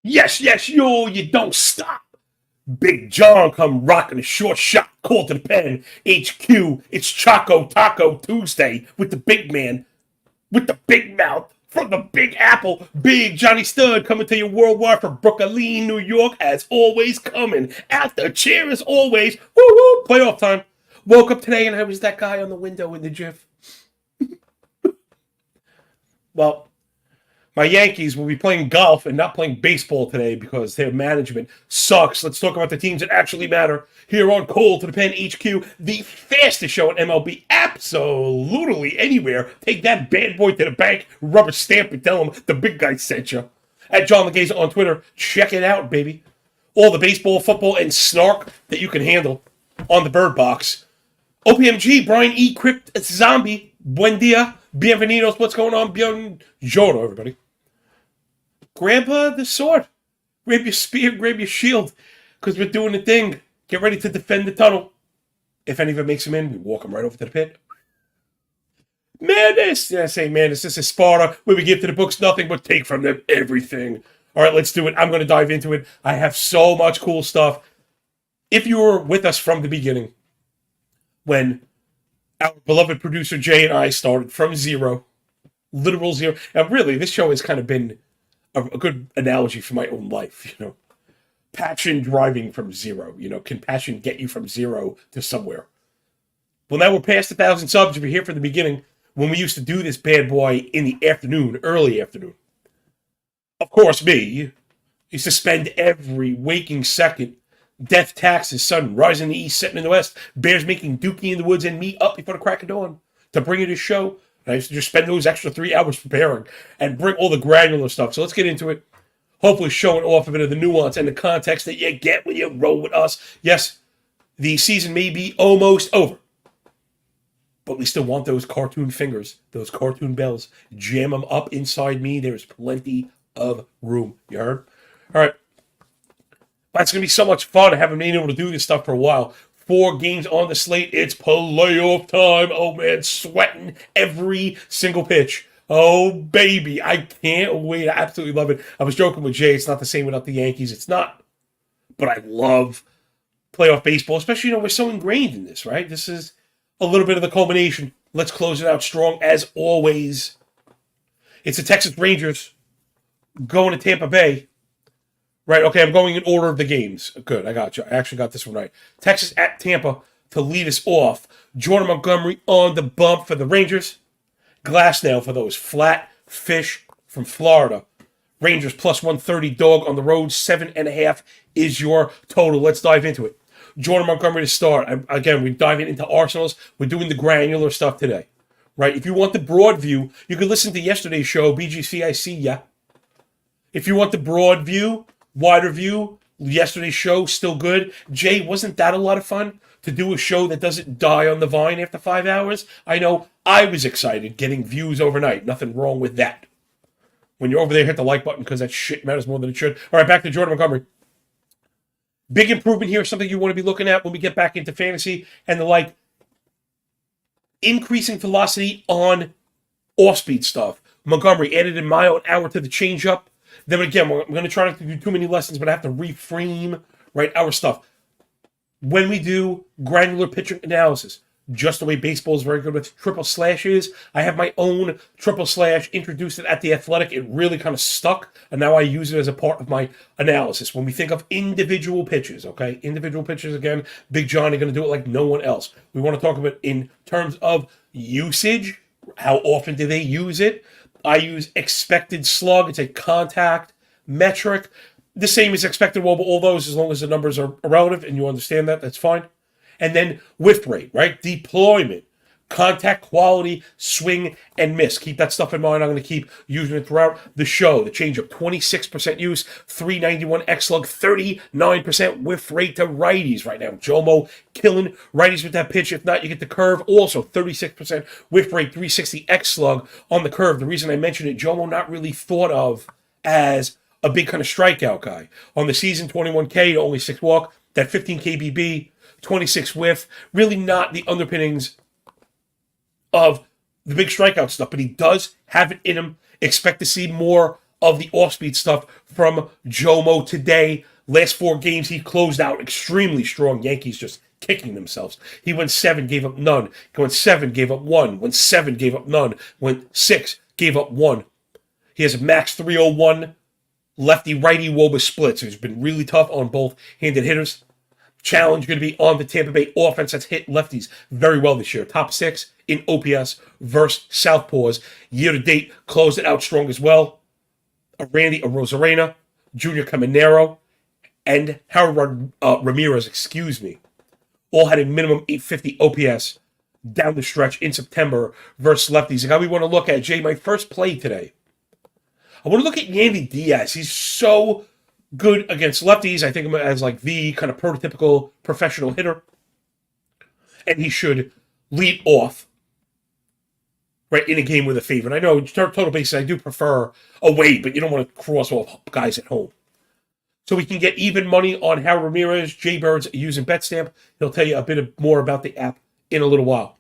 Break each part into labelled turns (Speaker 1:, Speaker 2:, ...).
Speaker 1: Yes, yes, you don't stop. Big John come rocking a short shot, call to the pen. HQ, it's Choco Taco Tuesday with the big man, with the big mouth, from the Big Apple. Big Johnny Stud coming to you worldwide from Brooklyn, New York, as always coming out the chair as always. Woo woo, playoff time. Woke up today and I was that guy on the window in the GIF. Well, my Yankees will be playing golf and not playing baseball today because their management sucks. Let's talk about the teams that actually matter here on Call to the Pen HQ, the fastest show in MLB. Absolutely anywhere. Take that bad boy to the bank, rubber stamp and tell them the big guy sent you. At John Laghezza on Twitter, check it out, baby. All the baseball, football, and snark that you can handle on the Bird Box. OPMG, Brian E. Crypt Zombie, buen dia, bienvenidos, what's going on? Buongiorno, everybody. Grab the sword, grab your spear, grab your shield, because we're doing the thing. Get ready to defend the tunnel. If any of it makes them in, we walk them right over to the pit. Madness! Yeah, I say madness. This is Sparta, where we give to the books nothing but take from them everything. All right, let's do it. I'm going to dive into it. I have so much cool stuff. If you were with us from the beginning, when our beloved producer Jay and I started from zero, literal zero, and really, this show has kind of been a good analogy for my own life, Passion driving from zero, can passion get you from zero to somewhere? Well, now we're past 1,000 subs. If you're here from the beginning, when we used to do this bad boy in the afternoon, early afternoon. Of course, me used to spend every waking second, death taxes, sun rising in the east, setting in the west, bears making dookie in the woods, and me up before the crack of dawn to bring you this show. I used to just spend those extra 3 hours preparing and bring all the granular stuff. So let's get into it. Hopefully showing off a bit of the nuance and the context that you get when you roll with us. Yes, the season may be almost over, but we still want those cartoon fingers, those cartoon bells. Jam them up inside me. There's plenty of room. You heard? All right. That's going to be so much fun. I haven't been able to do this stuff for a while. 4 games on the slate. It's playoff time. Oh, man, sweating every single pitch. Oh, baby. I can't wait. I absolutely love it. I was joking with Jay. It's not the same without the Yankees. It's not. But I love playoff baseball, especially, we're so ingrained in this, right? This is a little bit of the culmination. Let's close it out strong as always. It's the Texas Rangers going to Tampa Bay. Right, okay, I'm going in order of the games. Good, I got you. I actually got this one right. Texas at Tampa to lead us off. Jordan Montgomery on the bump for the Rangers. Glasnow for those flat fish from Florida. Rangers plus 130 dog on the road. 7.5 is your total. Let's dive into it. Jordan Montgomery to start. Again, we're diving into Arsenals. We're doing the granular stuff today. Right, if you want the broad view, you can listen to yesterday's show, BGC, I see ya. If you want the broad view, wider view, yesterday's show, still good. Jay, wasn't that a lot of fun to do a show that doesn't die on the vine after 5 hours? I know I was excited getting views overnight. Nothing wrong with that. When you're over there, hit the like button because that shit matters more than it should. All right, back to Jordan Montgomery. Big improvement here, something you want to be looking at when we get back into fantasy and the like. Increasing velocity on off-speed stuff. Montgomery added a mile an hour to the changeup. Then again, I'm going to try not to do too many lessons, but I have to reframe, right, our stuff. When we do granular pitching analysis, just the way baseball is very good with triple slashes, I have my own triple slash, introduced it at The Athletic. It really kind of stuck, and now I use it as a part of my analysis. When we think of individual pitches, okay, individual pitches, again, Big Johnny going to do it like no one else. We want to talk about in terms of usage, how often do they use it? I use expected slug. It's a contact metric. The same as expected wOBA, all those, as long as the numbers are relative and you understand that, that's fine. And then whiff rate, right? Deployment, contact quality, swing, and miss. Keep that stuff in mind. I'm going to keep using it throughout the show. The changeup, 26% use, 391 X-Slug, 39% whiff rate to righties right now. Jomo killing righties with that pitch. If not, you get the curve. Also, 36% whiff rate, 360 X-Slug on the curve. The reason I mentioned it, Jomo not really thought of as a big kind of strikeout guy. On the season, 21K, only 6 walk. That 15 KBB, 26 whiff. Really not the underpinnings of the big strikeout stuff, but he does have it in him. Expect to see more of the off-speed stuff from Jomo today. Last 4 games, he closed out extremely strong. Yankees just kicking themselves. He went 7, gave up none. He went 7, gave up 1. Went 7, gave up none. Went 6, gave up 1. He has a max 301 lefty-righty WOBA split, so he's been really tough on both handed hitters. Challenge going to be on the Tampa Bay offense that's hit lefties very well this year. Top 6 in OPS versus Southpaws. Year to date, closed it out strong as well. Randy Arozarena, Junior Caminero, and Harold Ramirez, all had a minimum 850 OPS down the stretch in September versus lefties. And how we want to look at, Jay, my first play today. I want to look at Yandy Diaz. He's so good against lefties. I think of him as like the kind of prototypical professional hitter. And he should lead off, right, in a game with a favorite. I know total bases, I do prefer away, but you don't want to cross off guys at home. So we can get even money on Harold Ramirez. Jay Bird's using BetStamp. He'll tell you a bit more about the app in a little while.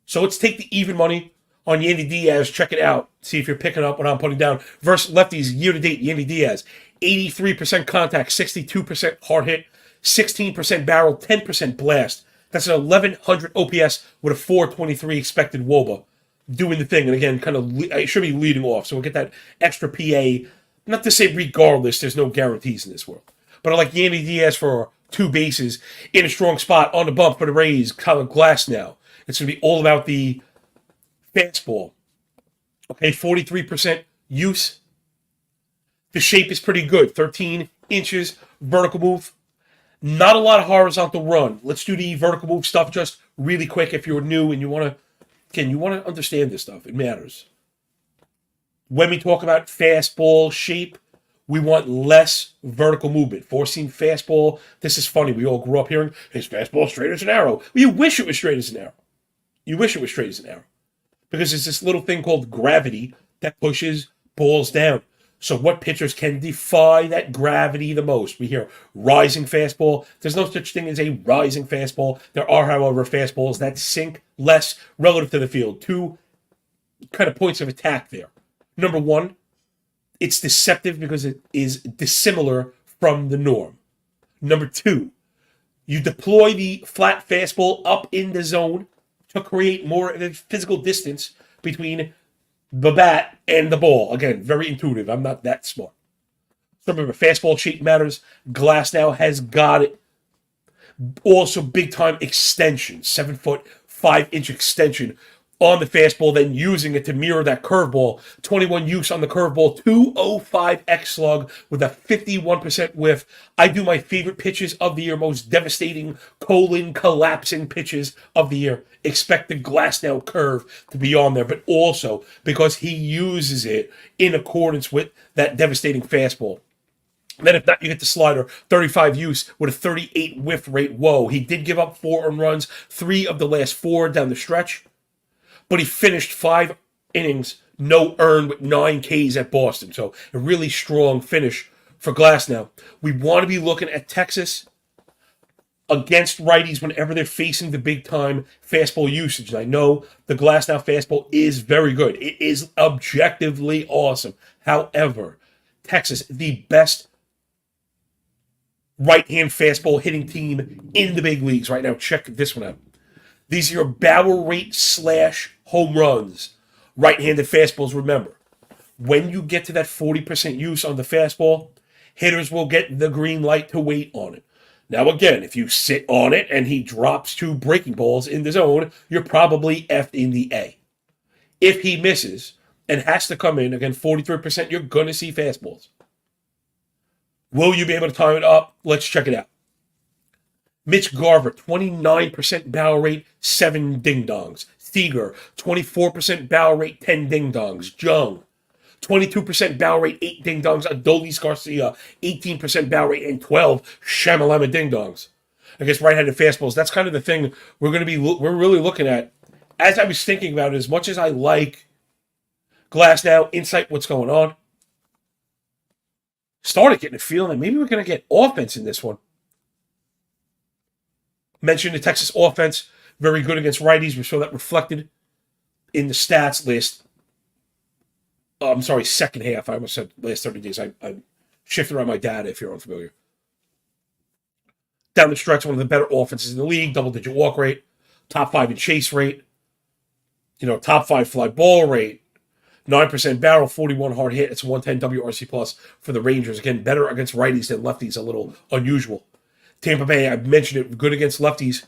Speaker 1: So let's take the even money on Yandy Diaz. Check it out. See if you're picking up what I'm putting down. Versus lefties year-to-date, Yandy Diaz. 83% contact, 62% hard hit, 16% barrel, 10% blast. That's an 1,100 OPS with a 423 expected WOBA. Doing the thing. And again, kind of, it should be leading off. So we'll get that extra PA. Not to say regardless, there's no guarantees in this world. But I like Yandy Diaz for 2 bases in a strong spot on the bump for the Rays. Colin Glass now. It's going to be all about the fastball. Okay, 43% use. The shape is pretty good. 13 inches vertical move. Not a lot of horizontal run. Let's do the vertical move stuff just really quick if you're new and you want to understand this stuff. It matters. When we talk about fastball shape, we want less vertical movement. Four-seam fastball, this is funny. We all grew up hearing, his fastball straight as an arrow. Well, you wish it was straight as an arrow. You wish it was straight as an arrow. Because there's this little thing called gravity that pushes balls down. So what pitchers can defy that gravity the most? We hear rising fastball. There's no such thing as a rising fastball. There are, however, fastballs that sink less relative to the field. 2 kind of points of attack there. Number 1, it's deceptive because it is dissimilar from the norm. Number 2, you deploy the flat fastball up in the zone to create more of a physical distance between the bat and the ball. Again, very intuitive. I'm not that smart. So remember, fastball shape matters. Glass now has got it. Also, big time extension. 7-foot, 5-inch extension on the fastball, then using it to mirror that curveball. 21 use on the curveball, 205 X slug with a 51% whiff. I do my favorite pitches of the year, most devastating colon collapsing pitches of the year. Expect the Glasnow curve to be on there, but also because he uses it in accordance with that devastating fastball. Then if not, you get the slider, 35 use with a 38 whiff rate. Whoa, he did give up 4 earned runs, 3 of the last 4 down the stretch. But he finished 5 innings, no earned with 9 Ks at Boston. So a really strong finish for Glasnow. We want to be looking at Texas against righties whenever they're facing the big-time fastball usage. And I know the Glasnow fastball is very good. It is objectively awesome. However, Texas, the best right-hand fastball hitting team in the big leagues right now. Check this one out. These are your barrel rate / home runs. Right-handed fastballs, remember. When you get to that 40% use on the fastball, hitters will get the green light to wait on it. Now, again, if you sit on it and he drops 2 breaking balls in the zone, you're probably F'd in the A. If he misses and has to come in, again, 43%, you're going to see fastballs. Will you be able to time it up? Let's check it out. Mitch Garver, 29% barrel rate, 7 ding-dongs. Seager, 24% barrel rate, 10 ding-dongs. Jung, 22% barrel rate, 8 ding-dongs. Adolis Garcia, 18% barrel rate, and 12 Shamalama ding-dongs. I guess right-handed fastballs, that's kind of the thing we're really looking at. As I was thinking about it, as much as I like Glasnow, insight what's going on, started getting a feeling that maybe we're going to get offense in this one. Mentioned the Texas offense, very good against righties. We saw that reflected in the stats list. I'm sorry, second half. I almost said last 30 days. I shifted around my data if you're unfamiliar. Down the stretch, one of the better offenses in the league, double-digit walk rate, top 5 in chase rate, top 5 fly ball rate, 9% barrel, 41 hard hit. It's 110 WRC plus for the Rangers. Again, better against righties than lefties, a little unusual. Tampa Bay, I've mentioned it, good against lefties.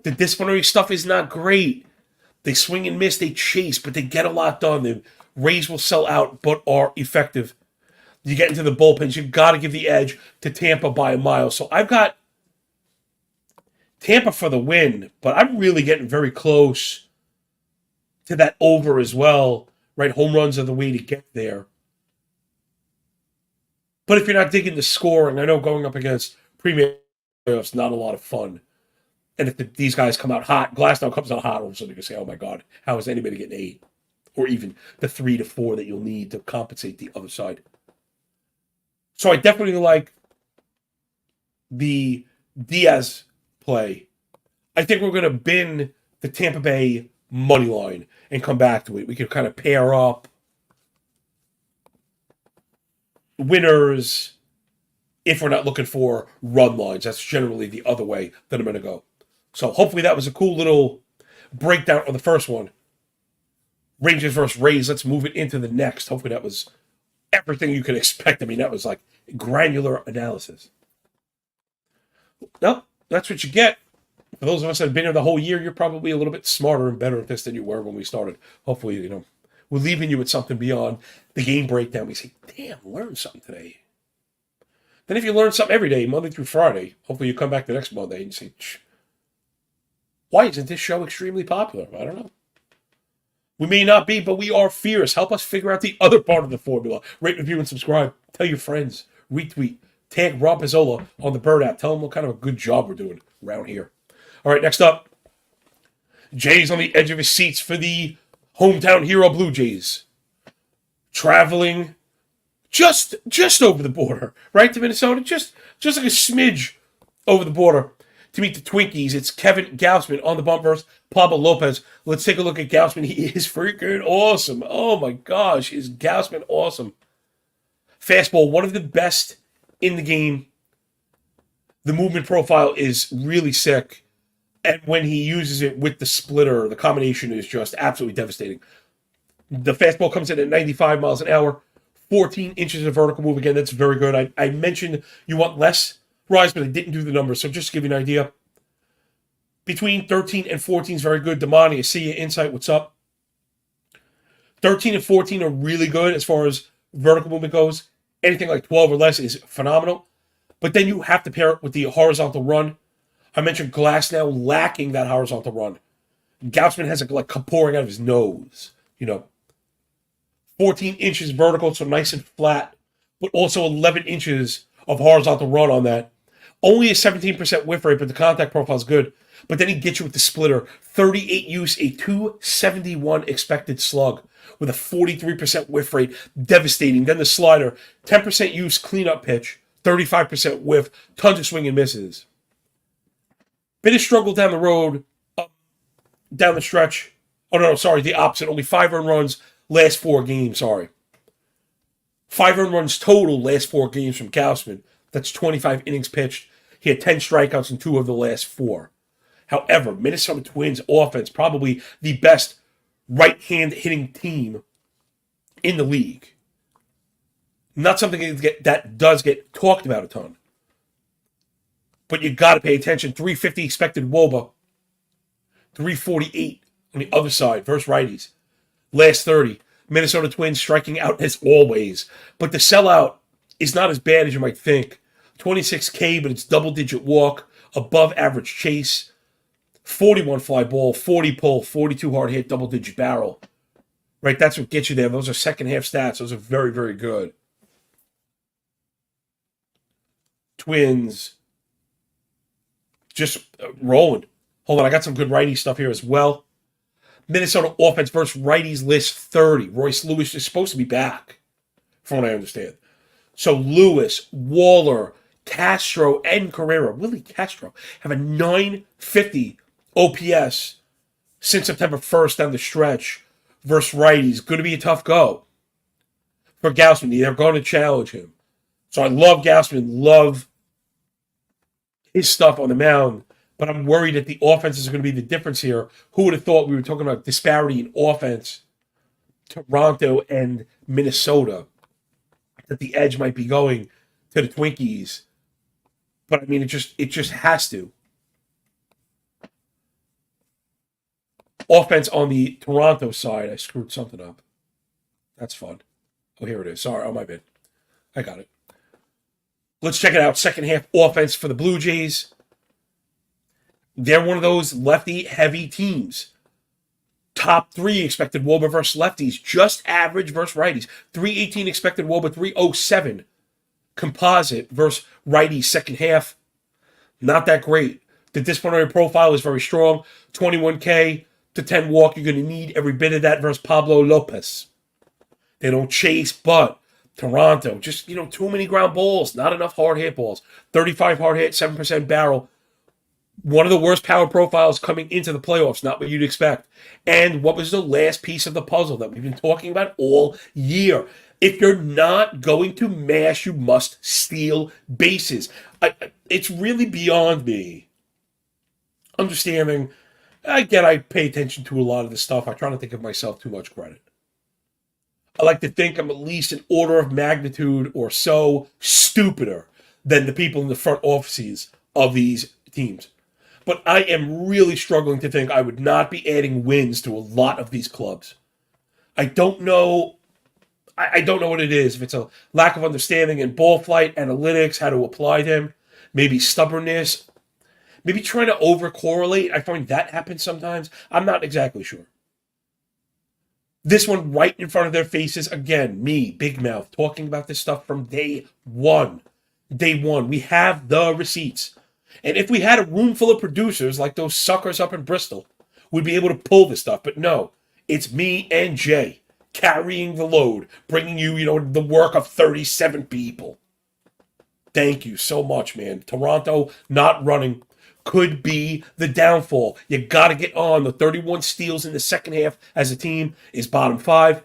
Speaker 1: The disciplinary stuff is not great. They swing and miss, they chase, but they get a lot done. The Rays will sell out, but are effective. You get into the bullpens, you've got to give the edge to Tampa by a mile. So I've got Tampa for the win, but I'm really getting very close to that over as well. Right, home runs are the way to get there. But if you're not digging the scoring, I know going up against premium playoffs not a lot of fun. And if these guys come out hot, Glasnow comes out hot, all of a sudden you can say, oh my God, how is anybody getting 8? Or even the 3 to 4 that you'll need to compensate the other side. So I definitely like the Diaz play. I think we're going to bin the Tampa Bay money line and come back to it. We could kind of pair up winners if we're not looking for run lines. That's generally the other way that I'm going to go. So hopefully that was a cool little breakdown on the first one. Rangers versus Rays. Let's move it into the next. Hopefully that was everything you could expect. I mean, that was like granular analysis. No, that's what you get. For those of us that have been here the whole year, you're probably a little bit smarter and better at this than you were when we started. Hopefully, we're leaving you with something beyond the game breakdown. We say, damn, learned something today. Then if you learn something every day, Monday through Friday, hopefully you come back the next Monday and say, why isn't this show extremely popular? I don't know. We may not be, but we are fierce. Help us figure out the other part of the formula. Rate, review, and subscribe. Tell your friends. Retweet. Tag Rob Pizzola on the Bird app. Tell him what kind of a good job we're doing around here. All right, next up. Jay's on the edge of his seats for the hometown hero Blue Jays. Traveling just over the border, right, to Minnesota? Just like a smidge over the border to meet the Twinkies. It's Kevin Gausman on the bump versus Pablo Lopez. Let's take a look at Gausman. He is freaking awesome. Oh, my gosh. Is Gausman awesome? Fastball, one of the best in the game. The movement profile is really sick. And when he uses it with the splitter, the combination is just absolutely devastating. The fastball comes in at 95 miles an hour, 14 inches of vertical move. Again, that's very good. I mentioned you want less rise, but I didn't do the numbers. So just to give you an idea, between 13 and 14 is very good. Damani, I see you. Insight, what's up? 13 and 14 are really good as far as vertical movement goes. Anything like 12 or less is phenomenal. But then you have to pair it with the horizontal run. I mentioned Glasnow lacking that horizontal run. Gausman has it like pouring out of his nose. 14 inches vertical, so nice and flat, but also 11 inches of horizontal run on that. Only a 17% whiff rate, but the contact profile is good. But then he gets you with the splitter. 38 use, a 271 expected slug with a 43% whiff rate. Devastating. Then the slider, 10% use, cleanup pitch, 35% whiff, tons of swing and misses. Bit of struggle down the road, down the stretch. Oh, no, sorry, the opposite. Only 5 earned runs, last 4 games, sorry. 5 earned runs total, last 4 games from Gausman. That's 25 innings pitched. He had 10 strikeouts in 2 of the last 4. However, Minnesota Twins offense, probably the best right-hand hitting team in the league. Not something that does get talked about a ton. But you got to pay attention. 350 expected WOBA. 348 on the other side versus righties. Last 30. Minnesota Twins striking out as always. But the sellout is not as bad as you might think. 26K, but it's double-digit walk. Above average chase. 41 fly ball. 40 pull. 42 hard hit. Double-digit barrel. Right, that's what gets you there. Those are second-half stats. Those are very, very good. Twins just rolling. Hold on, I got some good righty stuff here as well. Minnesota offense versus righties list 30. Royce Lewis is supposed to be back, from what I understand. So Lewis, Waller, Castro, and Carrera, Willie Castro, have a 950 OPS since September 1st down the stretch versus righties. Going to be a tough go. for Gausman. They're going to challenge him. So I love Gausman, love his stuff on the mound, but I'm worried that the offense is going to be the difference here. Who would have thought we were talking about disparity in offense, Toronto and Minnesota, that the edge might be going to the Twinkies. But I mean, it just has to. Offense on the Toronto side, I screwed something up. That's fun. Oh, here it is. Sorry, oh my bad. I got it. Let's check it out. Second half offense for the Blue Jays. They're one of those lefty-heavy teams. Top 3 expected WOBA versus lefties. Just average versus righties. 318 expected WOBA, 307 composite versus righties second half. Not that great. The disciplinary profile is very strong. 21K to 10 walk. You're going to need every bit of that versus Pablo Lopez. They don't chase, but Toronto, just, too many ground balls, not enough hard hit balls. 35 hard hit, 7% barrel. One of the worst power profiles coming into the playoffs, not what you'd expect. And what was the last piece of the puzzle that we've been talking about all year? If you're not going to mash, you must steal bases. It's really beyond me understanding. Again, I pay attention to a lot of this stuff. I try not to give myself too much credit. I like to think I'm at least an order of magnitude or so stupider than the people in the front offices of these teams. But I am really struggling to think I would not be adding wins to a lot of these clubs. I don't know. I don't know what it is. If it's a lack of understanding in ball flight, analytics, how to apply them, maybe stubbornness, maybe trying to over-correlate. I find that happens sometimes. I'm not exactly sure. This one right in front of their faces. Again, me, Big Mouth, talking about this stuff from day one. Day one. We have the receipts. And if we had a room full of producers like those suckers up in Bristol, we'd be able to pull this stuff. But no, it's me and Jay carrying the load, bringing you, the work of 37 people. Thank you so much, man. Toronto not running could be the downfall. You got to get on. The 31 steals in the second half as a team is bottom 5.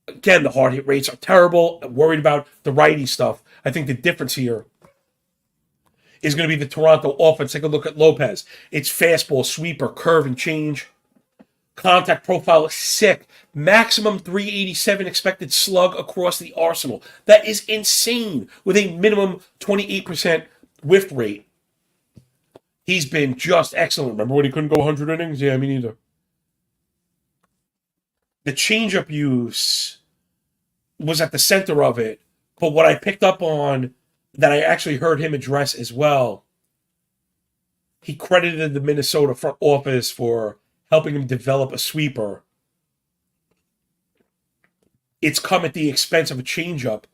Speaker 1: Again, the hard hit rates are terrible. I'm worried about the righty stuff. I think the difference here is going to be the Toronto offense. Take a look at Lopez. It's fastball, sweeper, curve, and change. Contact profile is sick. Maximum 387 expected slug across the arsenal. That is insane with a minimum 28% whiff rate. He's been just excellent. Remember when he couldn't go 100 innings? Yeah, me neither. The changeup use was at the center of it, but what I picked up on that I actually heard him address as well, he credited the Minnesota front office for helping him develop a sweeper. It's come at the expense of a changeup,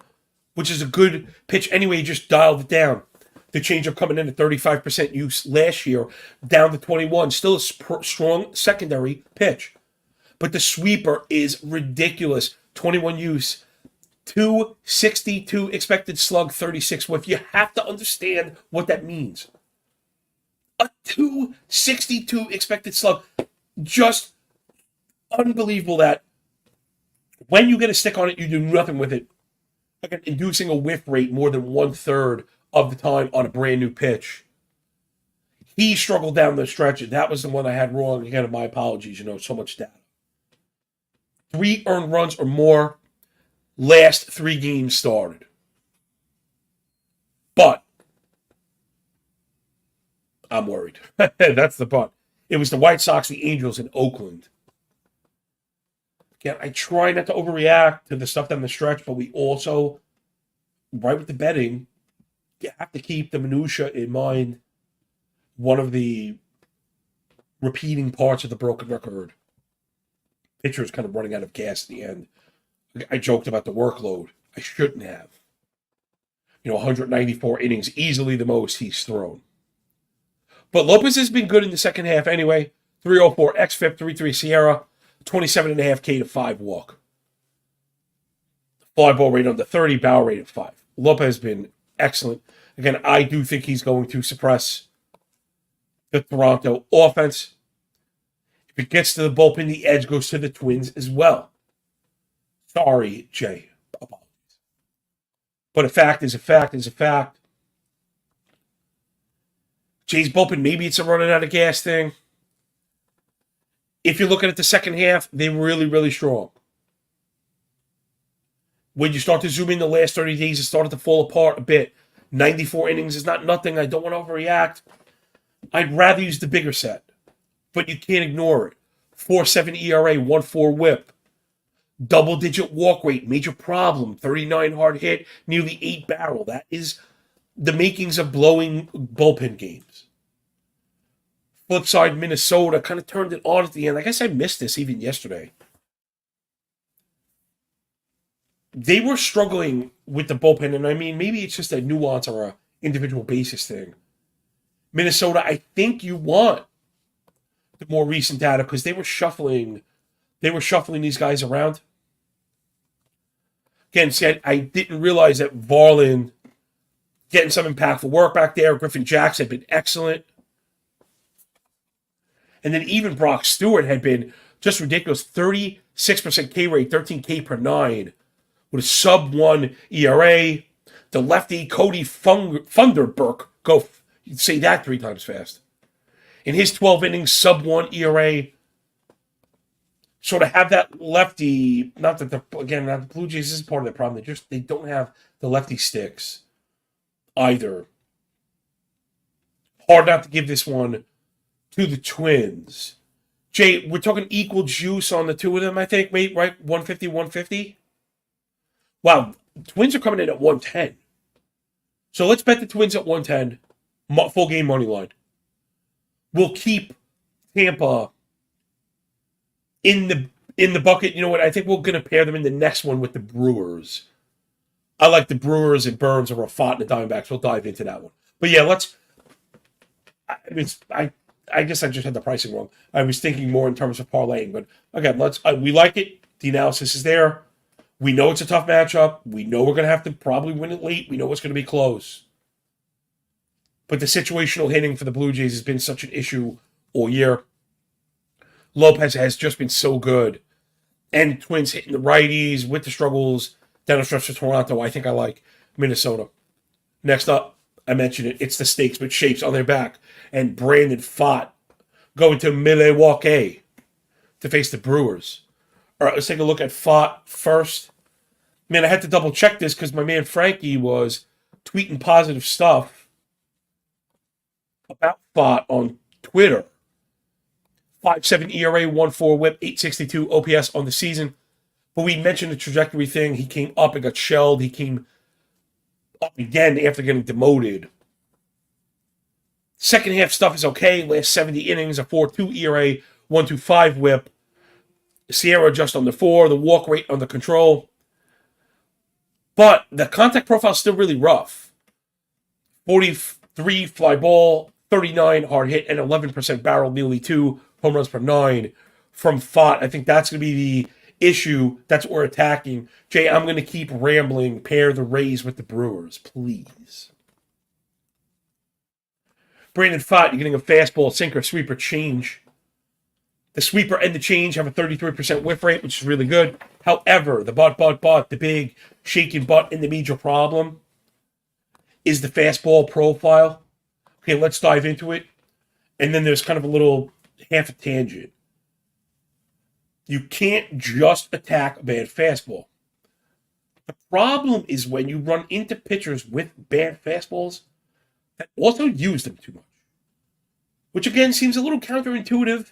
Speaker 1: which is a good pitch anyway. He just dialed it down. The changeup coming in at 35% use last year, down to 21. Still a strong secondary pitch. But the sweeper is ridiculous. 21 use, 262 expected slug, 36 whiff. You have to understand what that means. A 262 expected slug. Just unbelievable that when you get a stick on it, you do nothing with it. Again, inducing a whiff rate more than 1/3 of the time on a brand new pitch. He struggled down the stretch, and that was the one I had wrong. Again, my apologies, so much data. 3 earned runs or more last 3 games started. But I'm worried. That's the but. It was the White Sox, the Angels, and Oakland. Again, I try not to overreact to the stuff down the stretch, but we also, right with the betting, you have to keep the minutia in mind. One of the repeating parts of the broken record. Pitcher is kind of running out of gas at the end. I joked about the workload. I shouldn't have. 194 innings, easily the most he's thrown. But Lopez has been good in the second half anyway. 304 xFIP, 3.3 Sierra, 27.5K to 5 walk. Fly ball rate under 30, barrel rate of 5. Lopez has been excellent. Again, I do think he's going to suppress the Toronto offense. If it gets to the bullpen, the edge goes to the Twins as well. Sorry, Jay. Apologies. But a fact is a fact is a fact. Jay's bullpen, maybe it's a running out of gas thing. If you're looking at the second half, they're really, really strong. When you start to zoom in the last 30 days, it started to fall apart a bit. 94 innings is not nothing. I don't want to overreact. I'd rather use the bigger set, but you can't ignore it. 4.7 ERA, 1.4 whip. Double-digit walk rate, major problem. 39 hard hit, nearly 8 barrel. That is the makings of blowing bullpen games. Flip side, Minnesota kind of turned it on at the end. I guess I missed this even yesterday. They were struggling with the bullpen, and I mean, maybe it's just a nuance or a individual basis thing. Minnesota, I think you want the more recent data because they were shuffling these guys around. Again, see, I didn't realize that Varland getting some impactful work back there. Griffin Jackson had been excellent. And then even Brock Stewart had been just ridiculous. 36% K rate, 13K per 9 with a sub-1 ERA. The lefty, Cody Funderburk, go say that 3 times fast. In his 12 innings, sub-1 ERA. Sort of have that lefty, not that the Blue Jays, this is part of the problem. They don't have the lefty sticks either. Hard not to give this one to the Twins. Jay, we're talking equal juice on the two of them, I think, mate, right? 150, 150? Wow, Twins are coming in at 110. So let's bet the Twins at 110, full game money line. We'll keep Tampa in the bucket. You know what? I think we're going to pair them in the next one with the Brewers. I like the Brewers and Burns over a Fott and the Diamondbacks. We'll dive into that one. But yeah, I guess I just had the pricing wrong. I was thinking more in terms of parlaying. But again, we like it. The analysis is there. We know it's a tough matchup. We know we're going to have to probably win it late. We know it's going to be close. But the situational hitting for the Blue Jays has been such an issue all year. Lopez has just been so good. And Twins hitting the righties with the struggles. Down the stretch for Toronto, I think I like Minnesota. Next up, I mentioned it. It's the stakes with shapes on their back. And Brandon Pfaadt going to Milwaukee to face the Brewers. All right, let's take a look at Pfaadt first. Man, I had to double check this because my man Frankie was tweeting positive stuff about Pfaadt on Twitter. 5.7 ERA, 1.4 whip, 862 OPS on the season. But we mentioned the trajectory thing. He came up and got shelled. He came up again after getting demoted. Second half stuff is okay. Last 70 innings, a 4.2 ERA, 1.25 whip. Sierra just under 4. The walk rate under control. But the contact profile is still really rough. 43 fly ball, 39 hard hit, and 11% barrel, nearly 2 home runs per 9 from Pfaadt. I think that's going to be the issue. That's what we're attacking. Jay, I'm going to keep rambling. Pair the Rays with the Brewers, please. Brandon Pfaadt, you're getting a fastball, sinker, sweeper, change. The sweeper and the change have a 33% whiff rate, which is really good. However, the the big shaking butt and the major problem is the fastball profile. Okay, let's dive into it. And then there's kind of a little half a tangent. You can't just attack a bad fastball. The problem is when you run into pitchers with bad fastballs that also use them too much. Which again seems a little counterintuitive.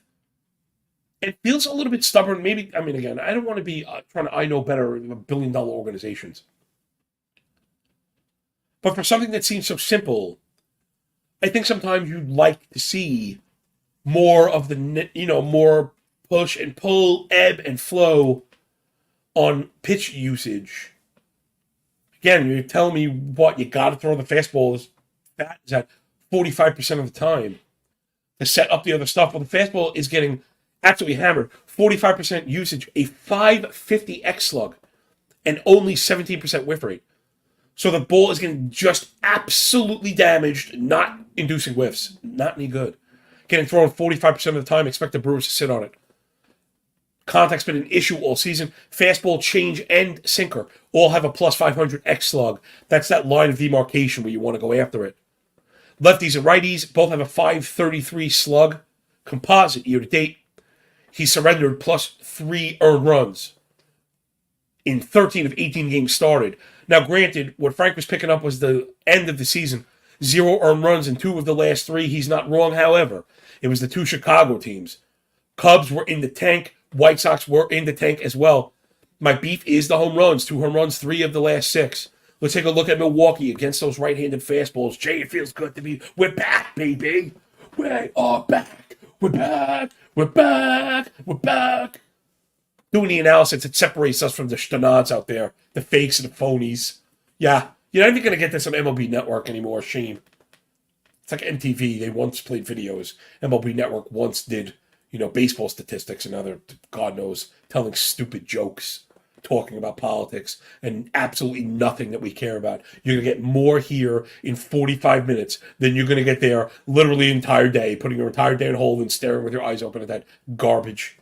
Speaker 1: It feels a little bit stubborn. Maybe, I mean, again, I don't want to be trying to I know better than billion-dollar organizations. But for something that seems so simple, I think sometimes you'd like to see more of the, more push and pull, ebb and flow on pitch usage. Again, you're telling me what, you got to throw the fastball is at 45% of the time to set up the other stuff. Well, the fastball is getting absolutely hammered. 45% usage, a 550 X slug, and only 17% whiff rate. So the ball is getting just absolutely damaged, not inducing whiffs. Not any good. Getting thrown 45% of the time, expect the Brewers to sit on it. Contact's been an issue all season. Fastball, change, and sinker all have a plus 500 X slug. That's that line of demarcation where you want to go after it. Lefties and righties both have a 533 slug composite year to date. He surrendered plus 3 earned runs in 13 of 18 games started. Now, granted, what Frank was picking up was the end of the season. 0 earned runs in 2 of the last 3. He's not wrong, however. It was the 2 Chicago teams. Cubs were in the tank. White Sox were in the tank as well. My beef is the home runs. 2 home runs, 3 of the last 6. Let's take a look at Milwaukee against those right-handed fastballs. Jay, it feels good to be. We're back, baby. We are back. We're back. We're back. We're back. Doing the analysis that separates us from the shtenans out there, the fakes and the phonies. Yeah, you're not even going to get this on MLB Network anymore. Shame. It's like MTV. They once played videos. MLB Network once did, baseball statistics, and now they're, God knows, telling stupid jokes, talking about politics, and absolutely nothing that we care about. You're going to get more here in 45 minutes than you're going to get there literally an entire day, putting your entire day on hold and staring with your eyes open at that garbage.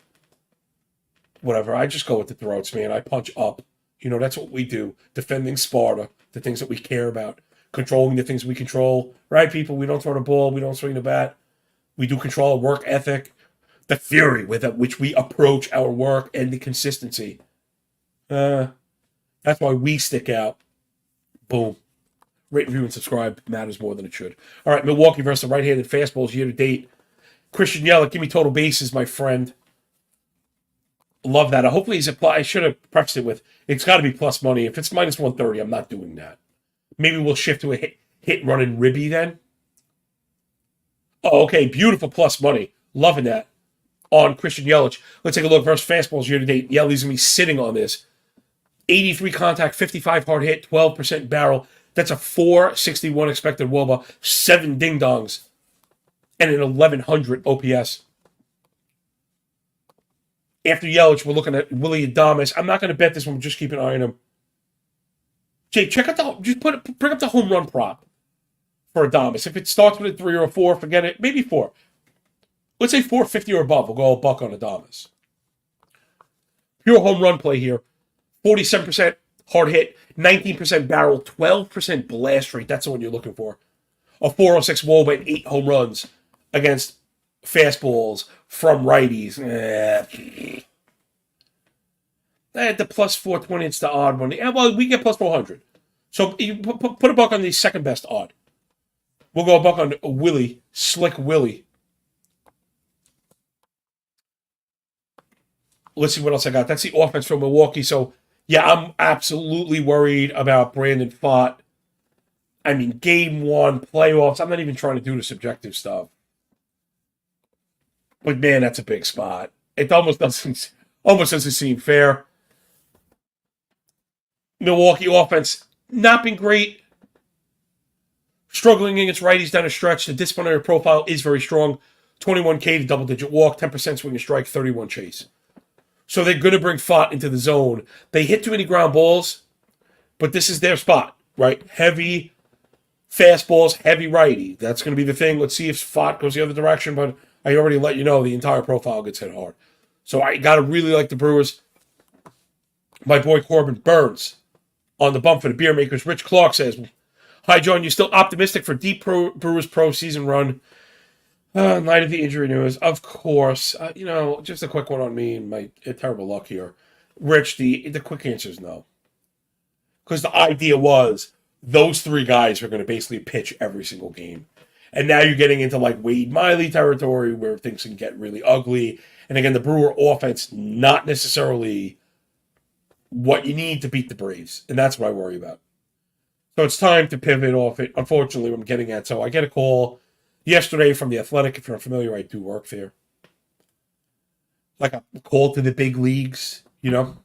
Speaker 1: Whatever. I just go with the throats, man. I punch up. That's what we do. Defending Sparta, the things that we care about. Controlling the things we control. Right, people? We don't throw the ball. We don't swing the bat. We do control our work ethic. The fury with which we approach our work, and the consistency. That's why we stick out. Boom. Rate, review, and subscribe matters more than it should. All right, Milwaukee versus the right-handed fastballs year to date. Christian Yelich, give me total bases, my friend. Love that. Hopefully he's I should have prefaced it with, it's got to be plus money. If it's minus 130, I'm not doing that. Maybe we'll shift to a hit run and ribby then. Oh, okay. Beautiful plus money. Loving that on Christian Yelich. Let's take a look versus fastballs year to date. Yelic's going to be sitting on this. 83 contact, 55 hard hit, 12% barrel. That's a 461 expected WOBA, 7 ding-dongs, and an 1100 OPS. After Yelich, we're looking at Willie Adames. I'm not going to bet this one. Just keep an eye on him. Jay, bring up the home run prop for Adames. If it starts with a 3 or a 4, forget it. Maybe 4. Let's say 450 or above. We'll go a buck on Adames. Pure home run play here. 47% hard hit, 19% barrel, 12% blast rate. That's the one you're looking for. A 406 WOBA and 8 home runs against fastballs from righties. The plus 420, it's the odd one. Well, we get plus 400. So you put a buck on the second best odd. We'll go a buck on Willie, Slick Willie. Let's see what else I got. That's the offense from Milwaukee. So, yeah, I'm absolutely worried about Brandon Pfaadt. I mean, game 1, playoffs. I'm not even trying to do the subjective stuff. But, man, that's a big spot. It almost doesn't seem fair. Milwaukee offense, not been great. Struggling against righties down a stretch. The disciplinary profile is very strong. 21K to double-digit walk, 10% swing and strike, 31 chase. So they're going to bring Pfaadt into the zone. They hit too many ground balls, but this is their spot, right? Heavy fastballs, heavy righty. That's going to be the thing. Let's see if Pfaadt goes the other direction, but I already let you know the entire profile gets hit hard. So I got to really like the Brewers. My boy Corbin Burns on the bump for the beer makers. Rich Clark says, "Hi, John. You still optimistic for deep Brewers pro season run? In light of the injury news, of course. Just a quick one on me and my terrible luck here. Rich, the quick answer is no. Because the idea was those 3 guys are going to basically pitch every single game. And now you're getting into like Wade Miley territory where things can get really ugly. And again, the Brewer offense, not necessarily what you need to beat the Braves. And that's what I worry about. So it's time to pivot off it. Unfortunately, what I'm getting at. So I get a call yesterday from The Athletic. If you're not familiar, I do work there. Like a call to the big leagues, Johnny,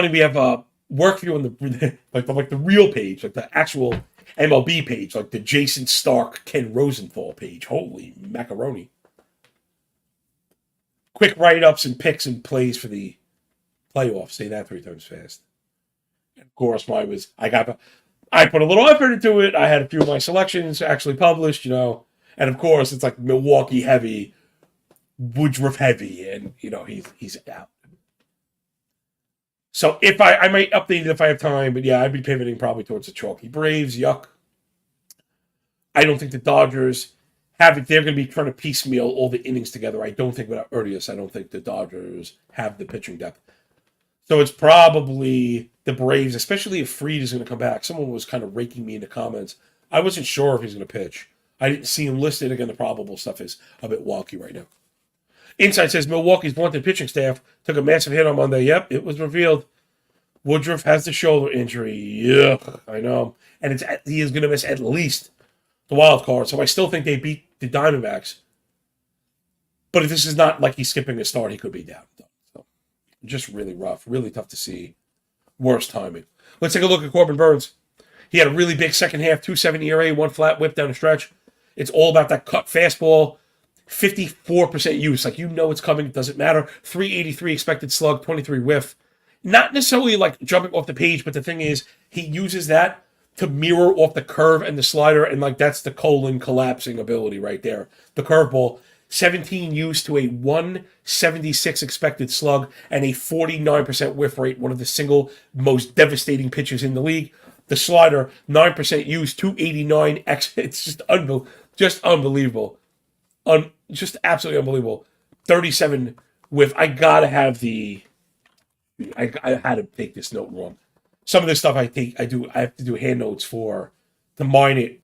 Speaker 1: we have work for you on the like the real page, like the actual MLB page, like the Jason Stark, Ken Rosenthal page. Holy macaroni. Quick write-ups and picks and plays for the playoffs. Say that 3 times fast. And of course, mine was, I put a little effort into it. I had a few of my selections actually published, And of course, it's like Milwaukee heavy. Woodruff heavy, and he's out. So if I might update it if I have time, but yeah, I'd be pivoting probably towards the chalky Braves. Yuck. I don't think the Dodgers have it. They're going to be trying to piecemeal all the innings together. I don't think without Urias, I don't think the Dodgers have the pitching depth. So it's probably the Braves, especially if Fried is going to come back. Someone was kind of raking me in the comments. I wasn't sure if he's going to pitch. I didn't see him listed. Again, the probable stuff is a bit wonky right now. Inside says Milwaukee's vaunted pitching staff took a massive hit on Monday. Yep, it was revealed. Woodruff has the shoulder injury. Yeah, I know. And he is going to miss at least the wild card. So I still think they beat the Diamondbacks. But if this is not like he's skipping a start, he could be down. So just really rough. Really tough to see. Worst timing. Let's take a look at Corbin Burnes. He had a really big second half, 2.70 ERA, one flat whip down the stretch. It's all about that cut fastball. 54% use. Like, it's coming. It doesn't matter. 383 expected slug, 23 whiff. Not necessarily like jumping off the page, but the thing is, he uses that to mirror off the curve and the slider, and like that's the colon collapsing ability right there. The curveball, 17 use to a 176 expected slug and a 49% whiff rate, one of the single most devastating pitches in the league. The slider, 9% use, 289 X. It's just unbelievable. Just absolutely unbelievable. 37 whiff. I gotta have the. I had to take this note wrong. Some of this stuff I have to do hand notes to mine it. It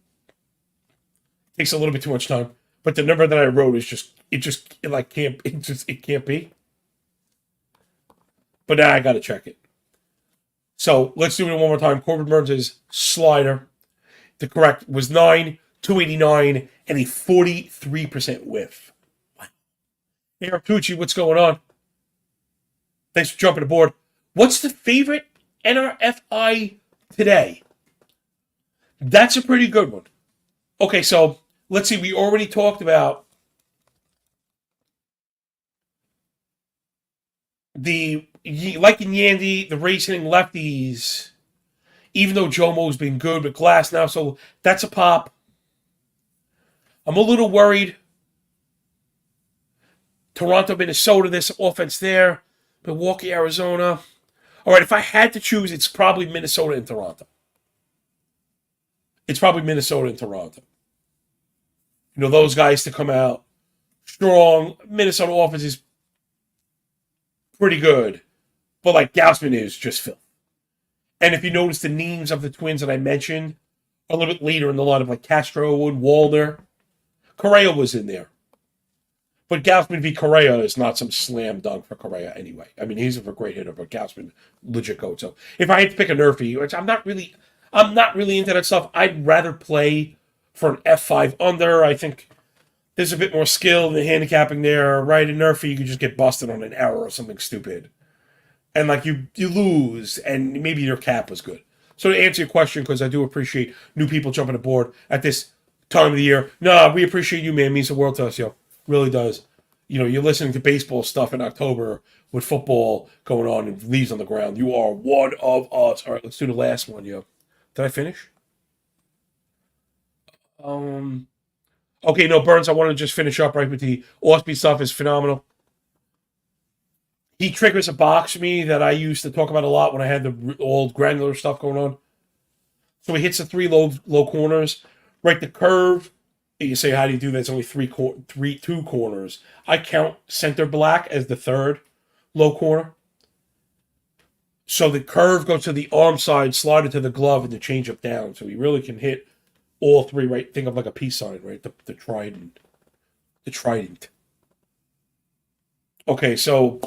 Speaker 1: takes a little bit too much time. But the number that I wrote is it can't be. But now I gotta check it. So let's do it one more time. Corbin Burnes' slider. The correct was 9, 289, and a 43% whiff. Wow. Hey, Artucci, what's going on? Thanks for jumping aboard. What's the favorite NRFI today? That's a pretty good one. Okay, so let's see. We already talked about like in Yandy, the race-hitting lefties, even though Jomo's been good with Glass now, so that's a pop. I'm a little worried. Toronto, Minnesota, there's some offense there. Milwaukee, Arizona. All right, if I had to choose, it's probably Minnesota and Toronto. Those guys to come out strong. Minnesota offense is pretty good. But like Gausman is just filth. And if you notice the names of the Twins that I mentioned a little bit later in the lineup, like Castro and Walner, Correa was in there. But Gausman v. Correa is not some slam dunk for Correa anyway. I mean, he's a great hitter, but Gausman legit goat. So if I had to pick a nerfy, which I'm not really into that stuff, I'd rather play for an F5 under. I think there's a bit more skill in the handicapping there, right? In nerfy, you could just get busted on an error or something stupid. And like you lose, and maybe your cap was good. So to answer your question, because I do appreciate new people jumping aboard at this time of the year. No, we appreciate you, man. It means the world to us, yo. Really does. You're listening to baseball stuff in October with football going on and leaves on the ground. You are one of us. All right, let's do the last one, yo. Did I finish? Okay, no, Burns, I want to just finish up right with the Osby stuff is phenomenal. He triggers a box for me that I used to talk about a lot when I had the old granular stuff going on. So he hits the three low corners. Right, the curve. You say, how do you do that? It's only two corners. I count center black as the third low corner. So the curve goes to the arm side, slide it to the glove, and the change up down. So he really can hit all three, right? Think of like a peace sign, right? The trident. The trident. Okay, so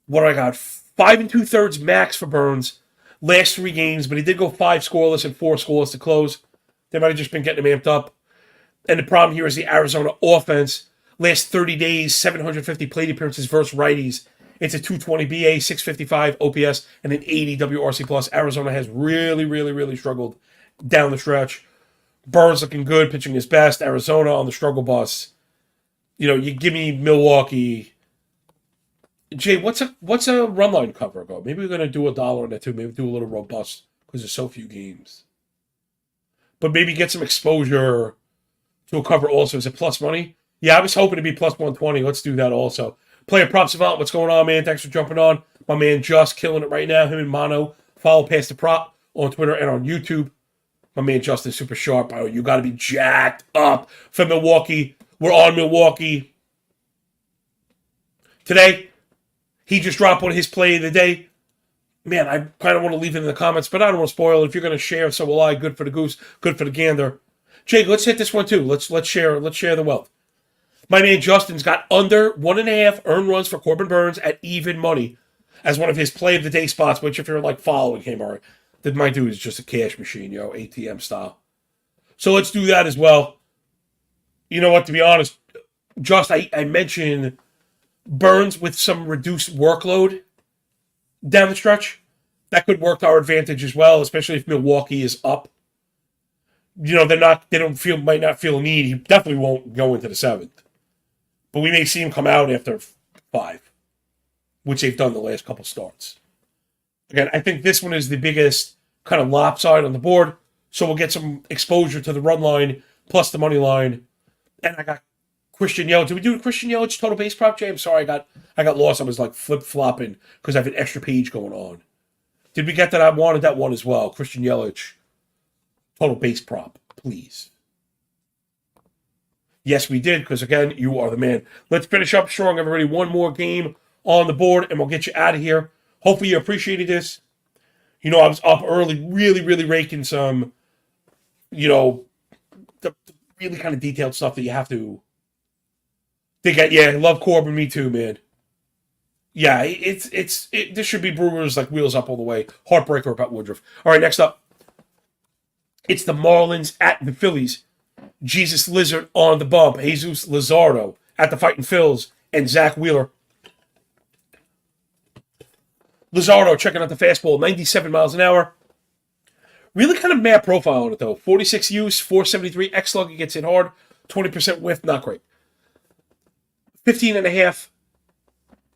Speaker 1: what do I got? 5 2/3 max for Burnes. Last 3 games, but he did go 5 scoreless and 4 scoreless to close. They might have just been getting him amped up. And the problem here is the Arizona offense. Last 30 days, 750 plate appearances versus righties. It's a 220 BA, 655 OPS, and an 80 WRC+. Arizona has really, really, really struggled down the stretch. Burnes looking good, pitching his best. Arizona on the struggle bus. You give me Milwaukee. Jay, what's a run line cover go? Maybe we're going to do $1 on that too. Maybe do a little robust because there's so few games. But maybe get some exposure to a cover also. Is it plus money? Yeah, I was hoping to be plus 120. Let's do that also. Player props about what's going on, man. Thanks for jumping on. My man Just killing it right now. Him and Mono. Follow Past the Prop on Twitter and on YouTube. My man Justin super sharp. Oh, you got to be jacked up for Milwaukee. We're on Milwaukee. Today, he just dropped one of his play of the day. Man, I kind of want to leave it in the comments, but I don't want to spoil it. If you're going to share, so will I. Good for the goose, good for the gander. Jake, let's hit this one too. Let's share the wealth. My man Justin's got under 1.5 earned runs for Corbin Burnes at even money as one of his play of the day spots, which if you're like following him, or that my dude is just a cash machine, ATM style. So let's do that as well. You know what, to be honest, Just, I mentioned Burnes with some reduced workload down the stretch. That could work to our advantage as well, especially if Milwaukee is up. They might not feel a need. He definitely won't go into the 7th. But we may see him come out after 5, which they've done the last couple starts. Again, I think this one is the biggest kind of lopside on the board, so we'll get some exposure to the run line plus the money line. And I got Christian Yelich. Did we do Christian Yelich total base prop, Jay? I'm sorry, I got lost. I was like flip-flopping because I have an extra page going on. Did we get that? I wanted that one as well. Christian Yelich total base prop, please. Yes, we did, because, again, you are the man. Let's finish up strong, everybody. One more game on the board, and we'll get you out of here. Hopefully you appreciated this. I was up early, really, really raking some, the really kind of detailed stuff that you have to think at. Yeah, I love Corbin. Me too, man. Yeah, this should be Brewers like wheels up all the way. Heartbreaker about Woodruff. All right, next up. It's the Marlins at the Phillies. Jesus Lizard on the bump. Jesus Luzardo at the Fighting Phils. And Zach Wheeler. Luzardo checking out the fastball. 97 miles an hour. Really kind of mad profile on it, though. 46 use, 473 X-Slug. He gets hit hard. 20% whiff, not great. 15.5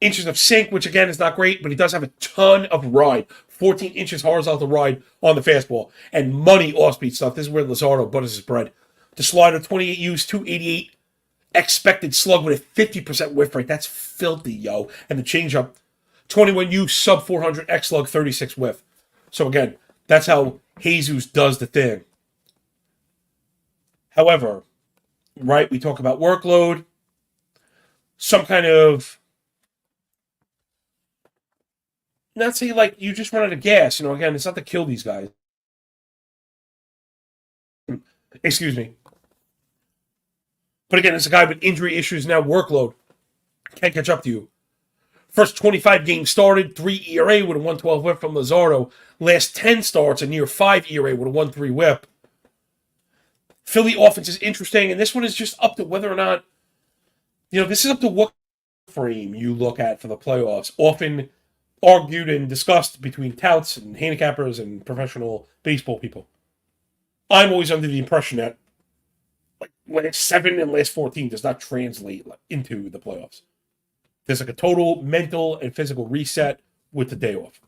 Speaker 1: inches of sink, which, again, is not great, but he does have a ton of ride. 14 inches horizontal ride on the fastball. And money off-speed stuff. This is where Luzardo butters his bread. The slider, 28 use, 288 expected slug with a 50% whiff rate. That's filthy, yo. And the changeup, 21 use, sub 400 X-Slug, 36 whiff. So, again, that's how Jesus does the thing. However, right, we talk about workload, some kind of, not say like you just run out of gas. Again, it's not to kill these guys. Excuse me. But again, it's a guy with injury issues now, workload. Can't catch up to you. First 25 games started, 3 ERA with a 112 whip from Luzardo. Last 10 starts, a near 5 ERA with a 1.3 whip. Philly offense is interesting, and this one is just up to whether or not, this is up to what frame you look at for the playoffs. Often argued and discussed between touts and handicappers and professional baseball people. I'm always under the impression that last 7 and last 14 does not translate into the playoffs. There's like a total mental and physical reset with the day off.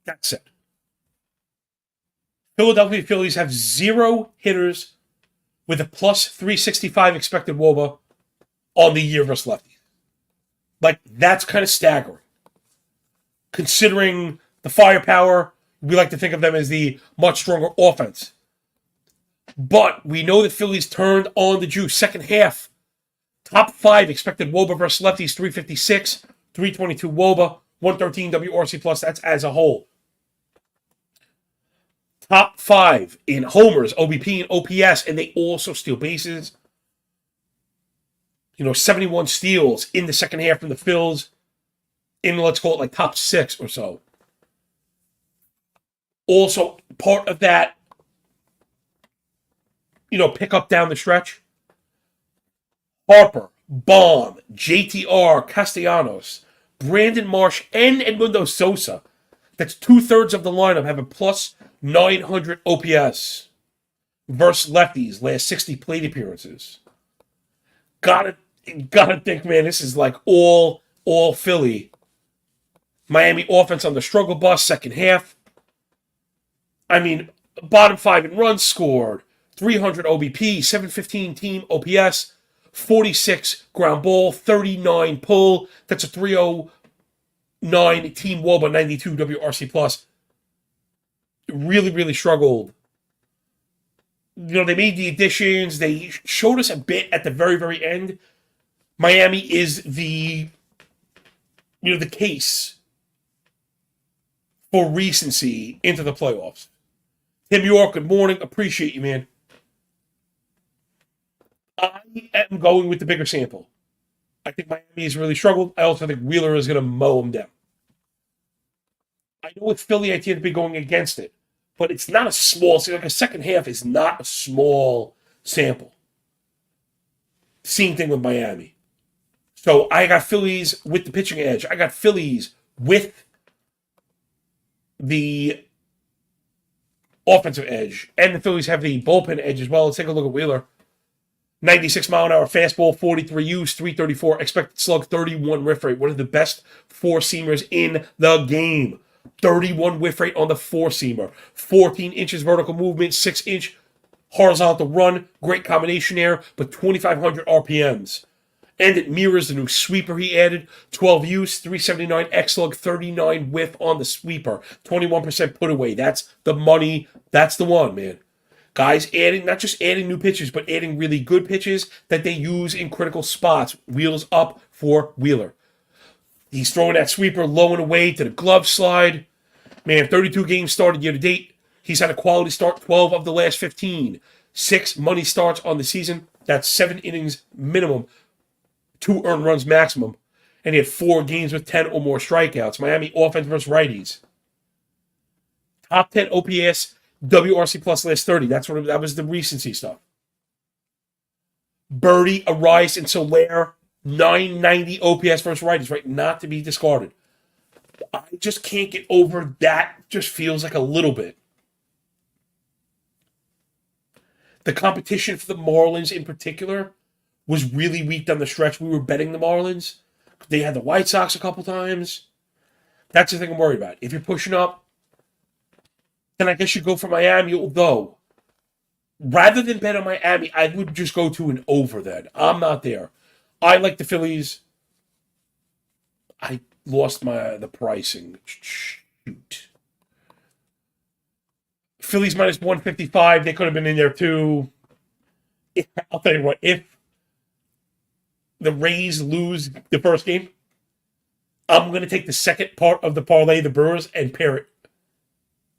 Speaker 1: That said, Philadelphia Phillies have 0 hitters with a plus 365 expected WOBA on the year versus lefties. That's kind of staggering. Considering the firepower, we like to think of them as the much stronger offense. But we know the Phillies turned on the juice. Second half, top 5 expected WOBA versus lefties, 356, 322 WOBA, 113 WRC+. That's as a whole. Top 5 in homers, OBP, and OPS, and they also steal bases. 71 steals in the second half from the Phils in, let's call it top 6 or so. Also, part of that, pick up down the stretch. Harper, Baum, JTR, Castellanos, Brandon Marsh, and Edmundo Sosa. That's 2/3 of the lineup have a plus 900 OPS versus lefties last 60 plate appearances. Gotta think, man, this is all Philly. Miami offense on the struggle bus, second half. Bottom 5 in runs scored, 300 OBP, 715 team OPS, 46 ground ball, 39 pull. That's a 309 team WOBA, 92 WRC plus. Really, really struggled. They made the additions. They showed us a bit at the very, very end. Miami is the case for recency into the playoffs. Tim York, good morning. Appreciate you, man. I am going with the bigger sample. I think Miami has really struggled. I also think Wheeler is going to mow them down. I know with Philly, I tend to be going against it, but it's not a small sample. Like a second half is not a small sample. Same thing with Miami. So I got Phillies with the pitching edge. I got Phillies with the offensive edge. And the Phillies have the bullpen edge as well. Let's take a look at Wheeler. 96 mile an hour fastball, 43 use, 334 expected slug, 31 whiff rate. One of the best four-seamers in the game. 31 whiff rate on the four-seamer. 14 inches vertical movement, 6-inch horizontal run. Great combination there, but 2,500 RPMs. And it mirrors the new sweeper he added. 12 use, 379 X slug, 39 whiff on the sweeper. 21% put away. That's the money. That's the one, man. Guys not just adding new pitches, but adding really good pitches that they use in critical spots. Wheels up for Wheeler. He's throwing that sweeper low and away to the glove slide. Man, 32 games started year to date. He's had a quality start, 12 of the last 15. 6 money starts on the season. That's 7 innings minimum. 2 earned runs maximum. And he had 4 games with 10 or more strikeouts. Miami offense versus righties. Top 10 OPS, WRC plus last 30. That was the recency stuff. Birdie, Arias, and Soler, 990 OPS versus righties, right? Not to be discarded. I just can't get over that. Just feels like a little bit. The competition for the Marlins in particular was really weak down the stretch. We were betting the Marlins. They had the White Sox a couple times. That's the thing I'm worried about. If you're pushing up, then I guess you go for Miami, although rather than bet on Miami, I would just go to an over then. I'm not there. I like the Phillies. I lost the pricing. Shoot. Phillies minus 155. They could have been in there too. I'll tell you what, if the Rays lose the first game, I'm going to take the second part of the parlay, the Brewers, and pair it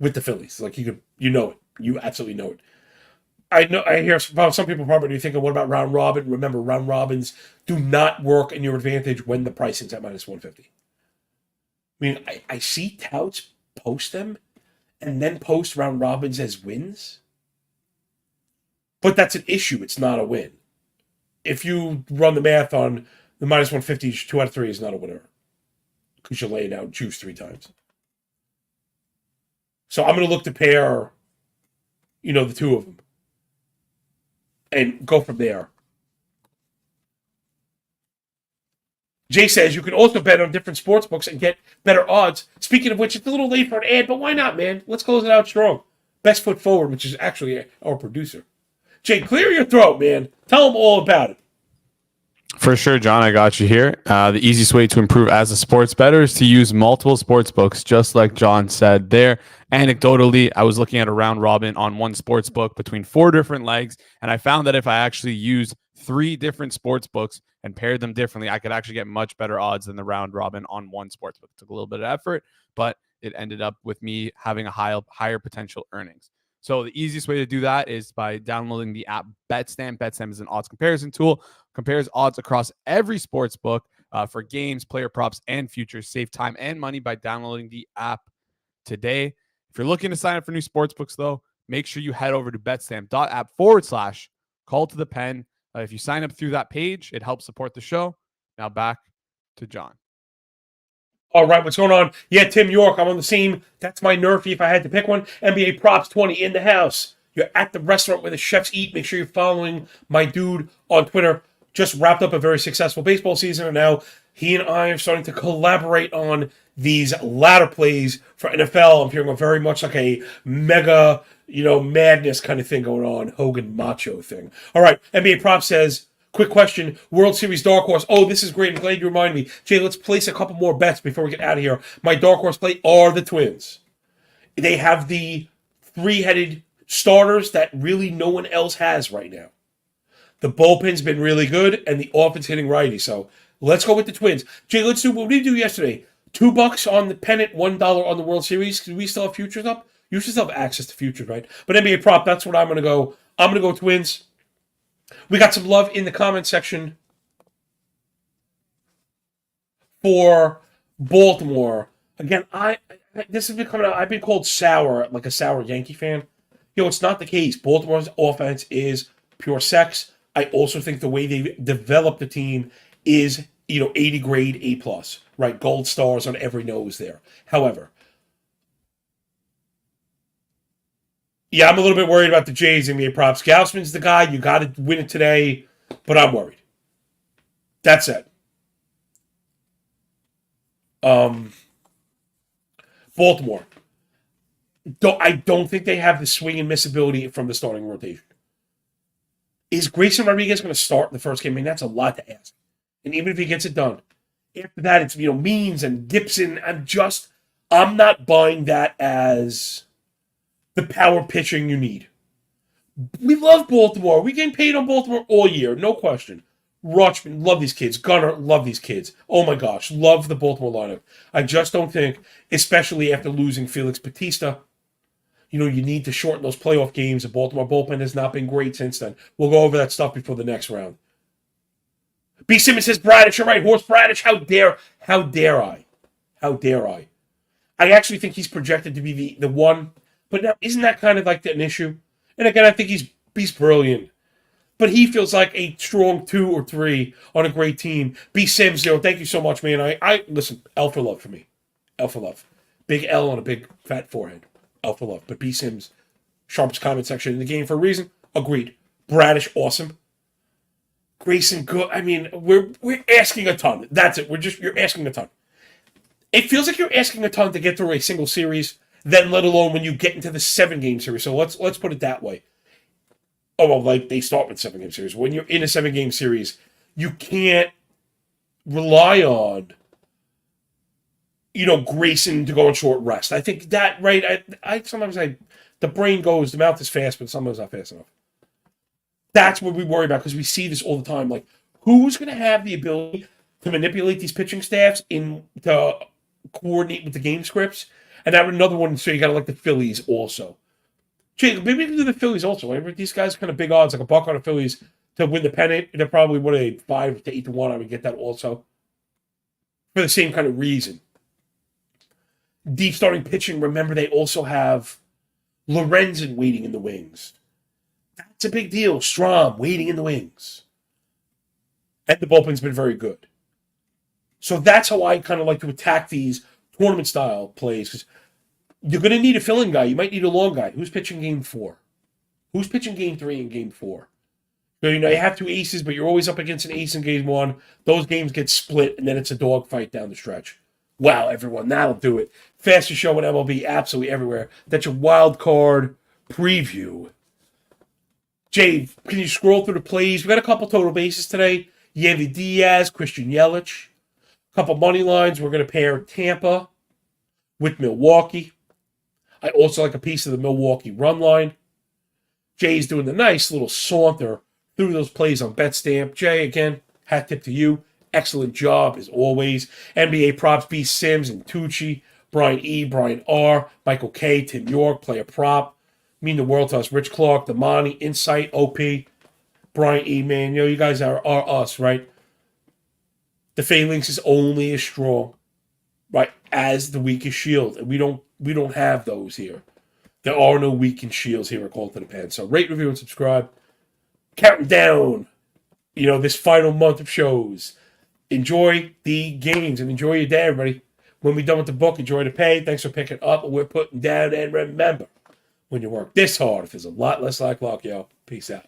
Speaker 1: with the Phillies. Like you know it. You absolutely know it. I hear some people probably thinking, what about round robin? Remember, round robins do not work in your advantage when the pricing's at minus 150. I mean, I see touts post them and then post round robins as wins. But that's an issue. It's not a win. If you run the math on the minus 150, 2 out of 3 is not a winner. Because you're laying out juice 3 times. So I'm going to look to pair, the 2 of them. And go from there. Jay says you can also bet on different sports books and get better odds. Speaking of which, it's a little late for an ad, but why not, man? Let's close it out strong. Best Foot Forward, which is actually our producer. Jay, clear your throat, man. Tell them all about it.
Speaker 2: For sure, John, I got you here. The easiest way to improve as a sports bettor is to use multiple sports books, just like John said there. Anecdotally, I was looking at a round robin on one sports book between 4 different legs, and I found that if I actually used 3 different sports books and paired them differently, I could actually get much better odds than the round robin on one sports book. It took a little bit of effort, but it ended up with me having a higher potential earnings. So the easiest way to do that is by downloading the app BetStamp. BetStamp is an odds comparison tool. Compares odds across every sports book for games, player props, and futures. Save time and money by downloading the app today. If you're looking to sign up for new sports books, though, make sure you head over to betstamp.app/call to the pen. If you sign up through that page, it helps support the show. Now back to John.
Speaker 1: All right, what's going on? Yeah, Tim York, I'm on the scene. That's my Nerfy if I had to pick one. NBA Props 20 in the house. You're at the restaurant where the chefs eat. Make sure you're following my dude on Twitter. Just wrapped up a very successful baseball season, and now he and I are starting to collaborate on these ladder plays for NFL. I'm hearing very much like a mega, madness kind of thing going on. Hogan macho thing. All right, NBA Props says, Quick question. World Series dark horse. Oh, this is great. I'm glad you reminded me. Jay, let's place a couple more bets before we get out of here. My dark horse play are the Twins. They have the three-headed starters that really no one else has right now. The bullpen's been really good, and the offense hitting righty. So let's go with the Twins. Jay, let's do what we did yesterday. $2 on the pennant, $1 on the World Series. Do we still have futures up? You should still have access to futures, right? But NBA prop, that's what I'm going to go. I'm going to go Twins. We got some love in the comment section for Baltimore. Again, this has been coming out. I've been called sour, like a sour Yankee fan. It's not the case. Baltimore's offense is pure sex. I also think the way they developed the team is, 80 grade, A+, right? Gold stars on every nose there. However, yeah, I'm a little bit worried about the Jays NBA props. Gausman's the guy. You got to win it today, but I'm worried. That's it. Baltimore. I don't think they have the swing and miss ability from the starting rotation. Is Grayson Rodriguez going to start in the first game? I mean, that's a lot to ask. And even if he gets it done, after that, it's, Means and Gibson. I'm not buying that as the power pitching you need. We love Baltimore. We getting paid on Baltimore all year, no question. Rutschman, love these kids. Gunnar, love these kids. Oh my gosh, love the Baltimore lineup. I just don't think, especially after losing Felix Bautista, you need to shorten those playoff games. The Baltimore bullpen has not been great since then. We'll go over that stuff before the next round. B. Simmons says, Bradish, you're right. Horse Bradish, how dare I? How dare I? I actually think he's projected to be the one. But now, isn't that kind of like an issue? And again, I think he's brilliant. But he feels like a strong 2 or 3 on a great team. B. Sims, thank you so much, man. I listen, L for love for me. L for love. Big L on a big fat forehead. L for love. But B. Sims, sharpest comment section in the game for a reason. Agreed. Bradish, awesome. Grayson, good. I mean, we're asking a ton. That's it. You're asking a ton. It feels like you're asking a ton to get through a single series, then let alone when you get into the 7-game series. So let's put it that way. Oh, well, like they start with 7-game series. When you're in a 7-game series, you can't rely on, Grayson to go on short rest. I think that, right? The brain goes, the mouth is fast, but sometimes not fast enough. That's what we worry about because we see this all the time. Like, who's going to have the ability to manipulate these pitching staffs to coordinate with the game scripts? And that another one, so you got to like the Phillies also. Jay, maybe we can do the Phillies also. Right? These guys are kind of big odds, like a buck on the Phillies to win the pennant. They're probably 5 to 8 to 1. I would get that also for the same kind of reason. Deep starting pitching. Remember, they also have Lorenzen waiting in the wings. That's a big deal. Strom waiting in the wings, and the bullpen's been very good. So that's how I kind of like to attack these tournament style plays because you're going to need a fill-in guy. You might need a long guy. Who's pitching game 4? Who's pitching game 3 and game 4? So, you have 2 aces, but you're always up against an ace in game 1. Those games get split, and then it's a dogfight down the stretch. Wow, everyone, that'll do it. Fastest show in MLB, absolutely everywhere. That's your wild card preview. Jay, can you scroll through the plays? We got a couple total bases today. Yandy Diaz, Christian Yelich. A couple money lines. We're going to pair Tampa with Milwaukee. I also like a piece of the Milwaukee run line. Jay's doing the nice little saunter through those plays on BetStamp. Jay, again, hat tip to you. Excellent job, as always. NBA props, B. Sims and Tucci. Brian E., Brian R., Michael K., Tim York, play a prop. Mean the world to us. Rich Clark, Damani, Insight, OP. Brian E., man, you guys are us, right? The phalanx is only as strong, right, as the weakest shield. And we don't have those here. There are no weakened shields here at Call to the Pen. So rate, review, and subscribe. Counting down, this final month of shows. Enjoy the games and enjoy your day, everybody. When we're done with the book, enjoy the pay. Thanks for picking up what we're putting down. And remember, when you work this hard, it feels a lot less like luck, yo. Peace out.